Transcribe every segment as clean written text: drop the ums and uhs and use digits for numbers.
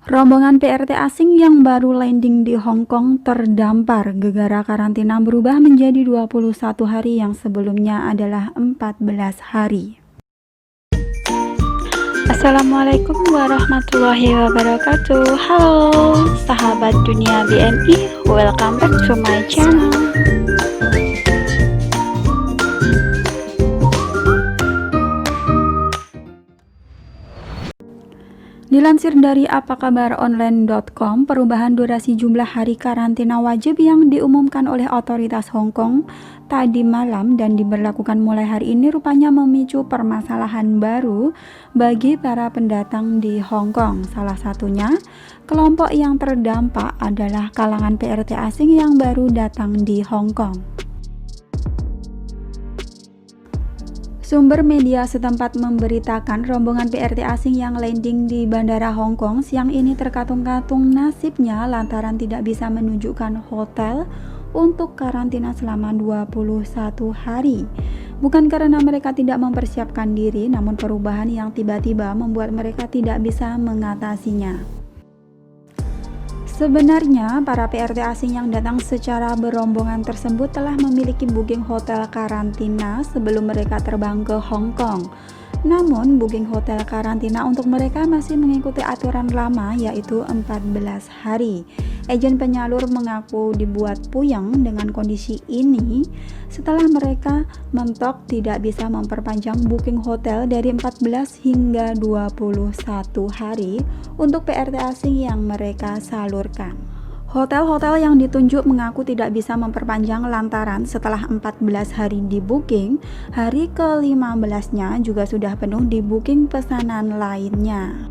Rombongan PRT asing yang baru landing di Hong Kong terdampar gegara karantina berubah menjadi 21 hari yang sebelumnya adalah 14 hari. Assalamualaikum warahmatullahi wabarakatuh. Halo sahabat dunia BMI, welcome back to my channel. Dilansir dari apakabaronline.com, perubahan durasi jumlah hari karantina wajib yang diumumkan oleh otoritas Hong Kong tadi malam dan diberlakukan mulai hari ini rupanya memicu permasalahan baru bagi para pendatang di Hong Kong. Salah satunya, kelompok yang terdampak adalah kalangan PRT asing yang baru datang di Hong Kong. Sumber media setempat memberitakan rombongan PRT asing yang landing di Bandara Hong Kong siang ini terkatung-katung nasibnya lantaran tidak bisa menunjukkan hotel untuk karantina selama 21 hari. Bukan karena mereka tidak mempersiapkan diri, namun perubahan yang tiba-tiba membuat mereka tidak bisa mengatasinya. Sebenarnya, para PRT asing yang datang secara berombongan tersebut telah memiliki booking hotel karantina sebelum mereka terbang ke Hong Kong. Namun, booking hotel karantina untuk mereka masih mengikuti aturan lama, yaitu 14 hari. Agen penyalur mengaku dibuat puyeng dengan kondisi ini setelah mereka mentok tidak bisa memperpanjang booking hotel dari 14 hingga 21 hari untuk PRT asing yang mereka salurkan. Hotel-hotel yang ditunjuk mengaku tidak bisa memperpanjang lantaran setelah 14 hari di booking, hari ke-15-nya juga sudah penuh di booking pesanan lainnya.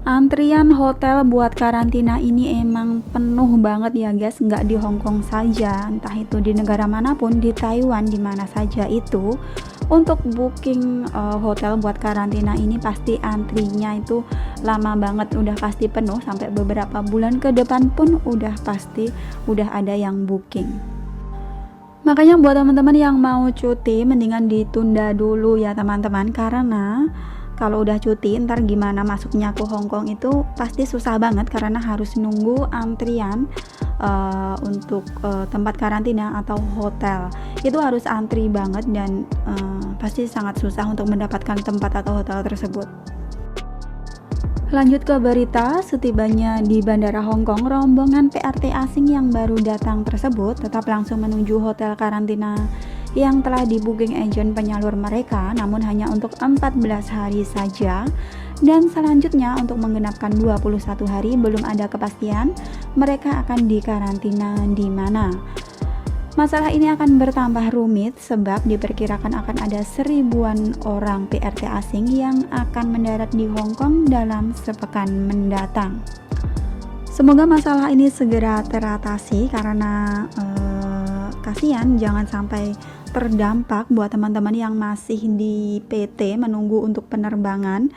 Antrian hotel buat karantina ini emang penuh banget ya guys, nggak di Hong Kong saja, entah itu di negara manapun, di Taiwan, di mana saja itu. Untuk booking hotel buat karantina ini pasti antrinya itu lama banget, udah pasti penuh sampai beberapa bulan ke depan pun udah pasti udah ada yang booking. Makanya buat teman-teman yang mau cuti mendingan ditunda dulu ya teman-teman, karena kalau udah cuti ntar gimana masuknya ke Hong Kong itu pasti susah banget karena harus nunggu antrian untuk tempat karantina atau hotel. Itu harus antri banget dan pasti sangat susah untuk mendapatkan tempat atau hotel tersebut. Lanjut ke berita, setibanya di Bandara Hong Kong, rombongan PRT asing yang baru datang tersebut tetap langsung menuju hotel karantina yang telah di-booking agen penyalur mereka, namun hanya untuk 14 hari saja. Dan selanjutnya untuk menggenapkan 21 hari belum ada kepastian mereka akan dikarantina di mana. Masalah ini akan bertambah rumit sebab diperkirakan akan ada 1000-an orang PRT asing yang akan mendarat di Hong Kong dalam sepekan mendatang. Semoga masalah ini segera teratasi karena kasihan jangan sampai terdampak buat teman-teman yang masih di PT menunggu untuk penerbangan.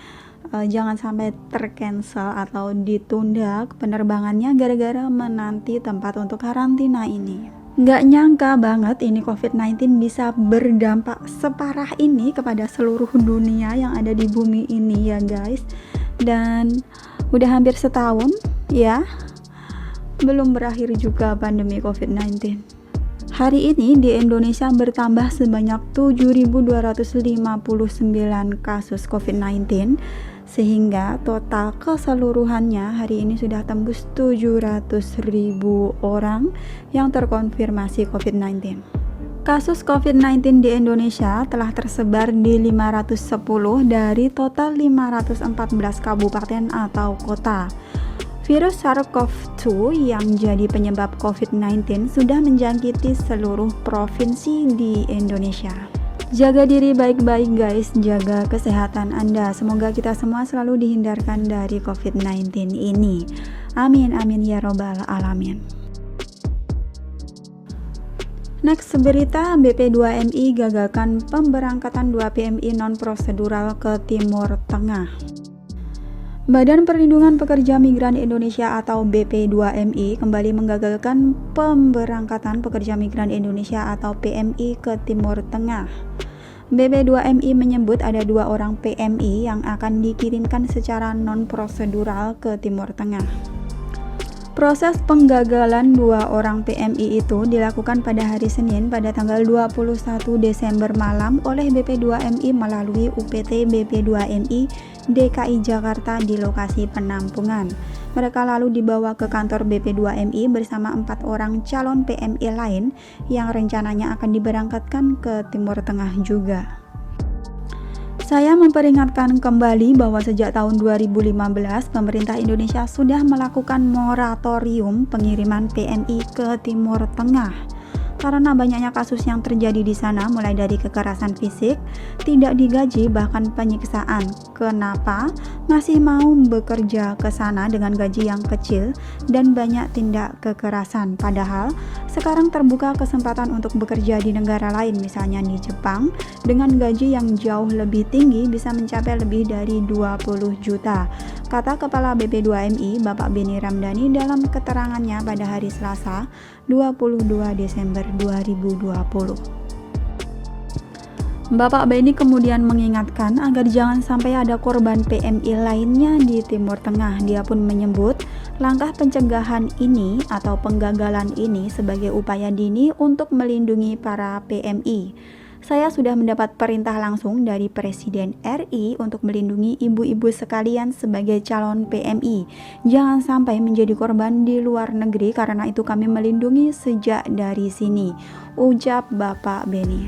Jangan sampai tercancel atau ditunda penerbangannya gara-gara menanti tempat untuk karantina ini. Nggak nyangka banget ini COVID-19 bisa berdampak separah ini kepada seluruh dunia yang ada di bumi ini ya guys. Dan udah hampir setahun ya, belum berakhir juga pandemi COVID-19. Hari ini di Indonesia bertambah sebanyak 7.259 kasus COVID-19 sehingga total keseluruhannya hari ini sudah tembus 700.000 orang yang terkonfirmasi COVID-19. Kasus COVID-19 di Indonesia telah tersebar di 510 dari total 514 kabupaten atau kota. Virus SARS-CoV-2 yang jadi penyebab COVID-19 sudah menjangkiti seluruh provinsi di Indonesia. Jaga diri baik-baik guys, jaga kesehatan Anda. Semoga kita semua selalu dihindarkan dari COVID-19 ini. Amin, amin ya robbal alamin. Next berita, BP2MI gagalkan pemberangkatan 2 PMI non-prosedural ke Timur Tengah. Badan Perlindungan Pekerja Migran Indonesia atau BP2MI kembali menggagalkan pemberangkatan pekerja migran Indonesia atau PMI ke Timur Tengah. BP2MI menyebut ada 2 orang PMI yang akan dikirimkan secara non-prosedural ke Timur Tengah. Proses penggagalan 2 orang PMI itu dilakukan pada hari Senin pada tanggal 21 Desember malam oleh BP2MI melalui UPT BP2MI DKI Jakarta di lokasi penampungan. Mereka lalu dibawa ke kantor BP2MI bersama 4 orang calon PMI lain yang rencananya akan diberangkatkan ke Timur Tengah juga. Saya memperingatkan kembali bahwa sejak tahun 2015, pemerintah Indonesia sudah melakukan moratorium pengiriman PMI ke Timur Tengah. Karena banyaknya kasus yang terjadi di sana, mulai dari kekerasan fisik, tidak digaji, bahkan penyiksaan. Kenapa masih mau bekerja ke sana dengan gaji yang kecil dan banyak tindak kekerasan? Padahal sekarang terbuka kesempatan untuk bekerja di negara lain, misalnya di Jepang, dengan gaji yang jauh lebih tinggi, bisa mencapai lebih dari 20 juta. Kata Kepala BP2MI, Bapak Beni Ramdhani dalam keterangannya pada hari Selasa, 22 Desember 2020. Bapak Beni kemudian mengingatkan agar jangan sampai ada korban PMI lainnya di Timur Tengah. Dia pun menyebut langkah pencegahan ini atau penggagalan ini sebagai upaya dini untuk melindungi para PMI. Saya sudah mendapat perintah langsung dari Presiden RI untuk melindungi ibu-ibu sekalian sebagai calon PMI. Jangan sampai menjadi korban di luar negeri, karena itu kami melindungi sejak dari sini, ucap Bapak Beni.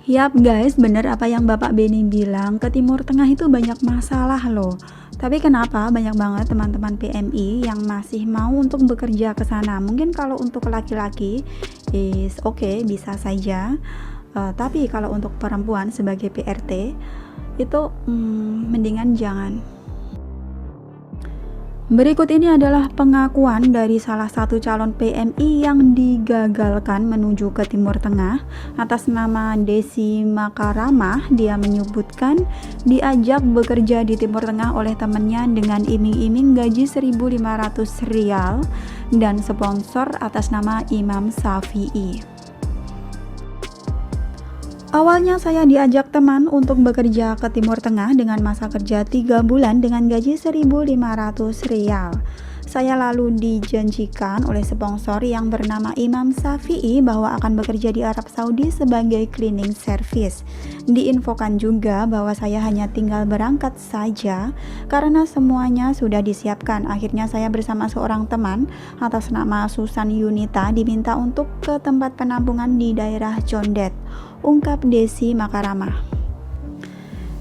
Yap guys, bener apa yang Bapak Beni bilang, ke Timur Tengah itu banyak masalah loh. Tapi kenapa banyak banget teman-teman PMI yang masih mau untuk bekerja ke sana? Mungkin kalau untuk laki-laki is oke, bisa saja. Tapi kalau untuk perempuan sebagai PRT itu mendingan jangan. Berikut ini adalah pengakuan dari salah satu calon PMI yang digagalkan menuju ke Timur Tengah atas nama Desi Makaramah. Dia menyebutkan diajak bekerja di Timur Tengah oleh temannya dengan iming-iming gaji 1.500 rial dan sponsor atas nama Imam Syafi'i. Awalnya saya diajak teman untuk bekerja ke Timur Tengah dengan masa kerja 3 bulan dengan gaji 1.500 rial. Saya lalu dijanjikan oleh sponsor yang bernama Imam Syafi'i bahwa akan bekerja di Arab Saudi sebagai cleaning service. Diinfokan juga bahwa saya hanya tinggal berangkat saja karena semuanya sudah disiapkan. Akhirnya saya bersama seorang teman atas nama Susan Yunita diminta untuk ke tempat penampungan di daerah Condet, ungkap Desi Makaramah.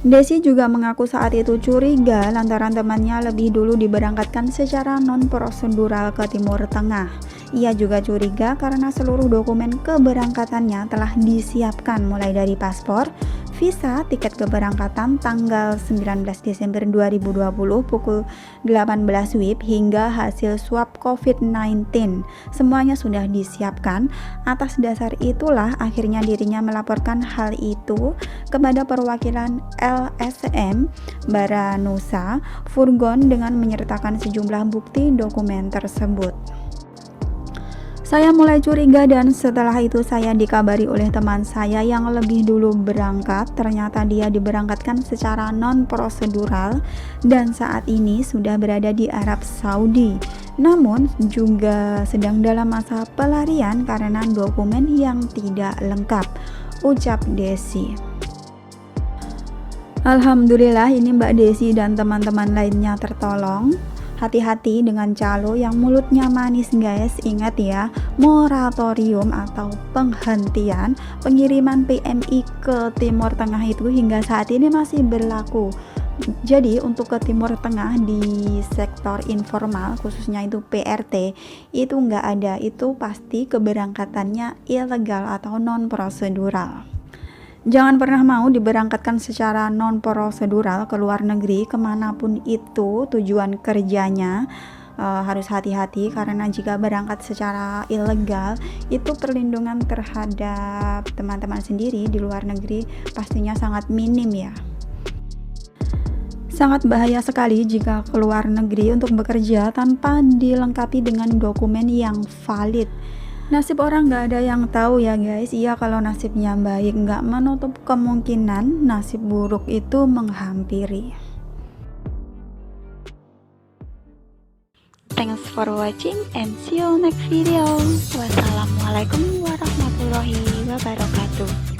Desi juga mengaku saat itu curiga lantaran temannya lebih dulu diberangkatkan secara non-prosedural ke Timur Tengah. Ia juga curiga karena seluruh dokumen keberangkatannya telah disiapkan mulai dari paspor, visa, tiket keberangkatan tanggal 19 Desember 2020 pukul 18 WIB hingga hasil swab COVID-19. Semuanya sudah disiapkan. Atas dasar itulah akhirnya dirinya melaporkan hal itu kepada perwakilan LSM Baranusa Furgon dengan menyertakan sejumlah bukti dokumen tersebut. Saya mulai curiga dan setelah itu saya dikabari oleh teman saya yang lebih dulu berangkat. Ternyata dia diberangkatkan secara non-prosedural dan saat ini sudah berada di Arab Saudi. Namun juga sedang dalam masa pelarian karena dokumen yang tidak lengkap, ucap Desi. Alhamdulillah ini Mbak Desi dan teman-teman lainnya tertolong. Hati-hati dengan calo yang mulutnya manis guys. Ingat ya, moratorium atau penghentian pengiriman PMI ke Timur Tengah itu hingga saat ini masih berlaku. Jadi untuk ke Timur Tengah di sektor informal khususnya itu PRT itu nggak ada, itu pasti keberangkatannya ilegal atau non prosedural. Jangan pernah mau diberangkatkan secara non-prosedural ke luar negeri, kemanapun itu tujuan kerjanya. Harus hati-hati karena jika berangkat secara ilegal itu perlindungan terhadap teman-teman sendiri di luar negeri pastinya sangat minim ya. Sangat bahaya sekali jika keluar negeri untuk bekerja tanpa dilengkapi dengan dokumen yang valid. Nasib orang nggak ada yang tahu ya guys. Iya, kalau nasibnya baik nggak menutup kemungkinan nasib buruk itu menghampiri. Thanks for watching and see you next video. Wassalamualaikum warahmatullahi wabarakatuh.